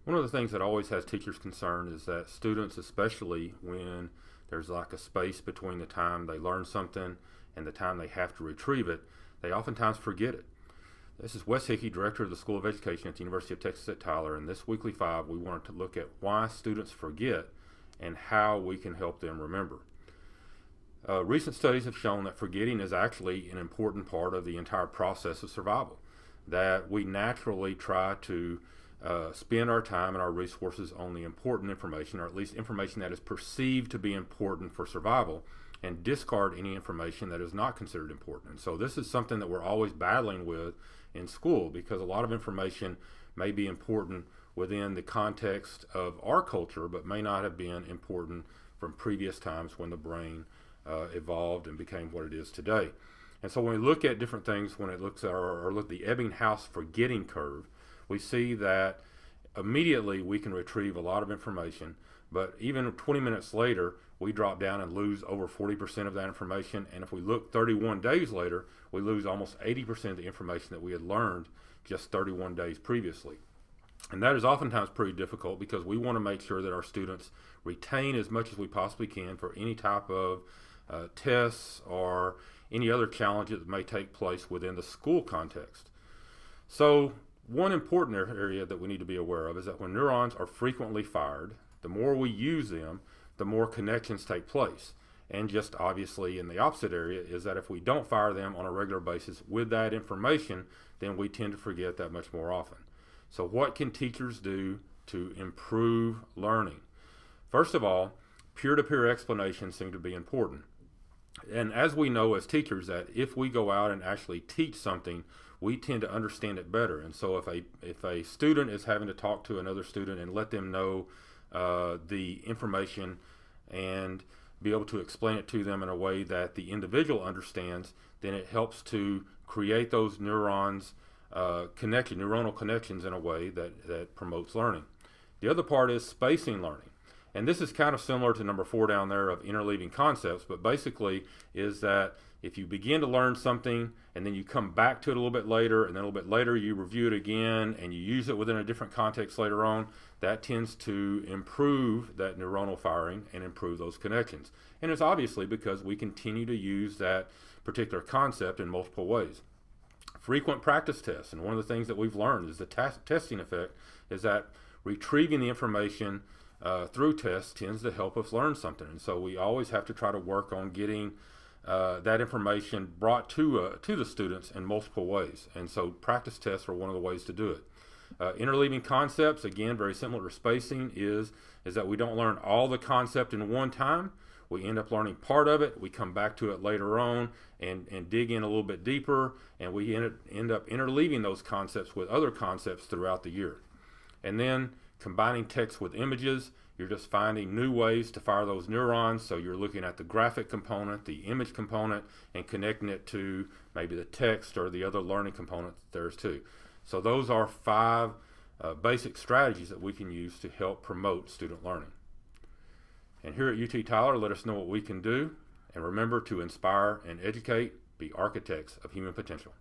One of the things that always has teachers concerned is that students, especially when there's like a space between the time they learn something and the time they have to retrieve it, they oftentimes forget it. This is Wes Hickey, Director of the School of Education at the University of Texas at Tyler. In this Weekly 5, we wanted to look at why students forget and how we can help them remember. Recent studies have shown that forgetting is actually an important part of the entire process of survival, that we naturally try to spend our time and our resources on the important information, or at least information that is perceived to be important for survival, and discard any information that is not considered important. And so this is something that we're always battling with in school, because a lot of information may be important within the context of our culture, but may not have been important from previous times when the brain evolved and became what it is today. And so when we look at different things, when it looks at look at the Ebbinghaus forgetting curve, we see that immediately we can retrieve a lot of information, but even 20 minutes later, we drop down and lose over 40% of that information. And if we look 31 days later, we lose almost 80% of the information that we had learned just 31 days previously. And that is oftentimes pretty difficult, because we want to make sure that our students retain as much as we possibly can for any type of tests or any other challenges that may take place within the school context. So one important area that we need to be aware of is that when neurons are frequently fired, the more we use them, the more connections take place. And just obviously in the opposite area is that if we don't fire them on a regular basis with that information, then we tend to forget that much more often. So what can teachers do to improve learning? First of all, peer-to-peer explanations seem to be important. And as we know as teachers, that if we go out and actually teach something, we tend to understand it better. And so if a student is having to talk to another student and let them know the information and be able to explain it to them in a way that the individual understands, then it helps to create those neuronal connections in a way that promotes learning. The other part is spacing learning. And this is kind of similar to number 4 down there of interleaving concepts, but basically is that if you begin to learn something and then you come back to it a little bit later, and then a little bit later you review it again and you use it within a different context later on, that tends to improve that neuronal firing and improve those connections. And it's obviously because we continue to use that particular concept in multiple ways. Frequent practice tests, and one of the things that we've learned is the testing effect is that retrieving the information through tests tends to help us learn something. And so we always have to try to work on getting that information brought to the students in multiple ways. And so practice tests are one of the ways to do it. Interleaving concepts, again, very similar to spacing, is that we don't learn all the concept in one time. We end up learning part of it. We come back to it later on and dig in a little bit deeper, and we end up interleaving those concepts with other concepts throughout the year. And then combining text with images, you're just finding new ways to fire those neurons. So you're looking at the graphic component, the image component, and connecting it to maybe the text or the other learning components there's too. So those are 5 basic strategies that we can use to help promote student learning. And here at UT Tyler, let us know what we can do. And remember to inspire and educate, be architects of human potential.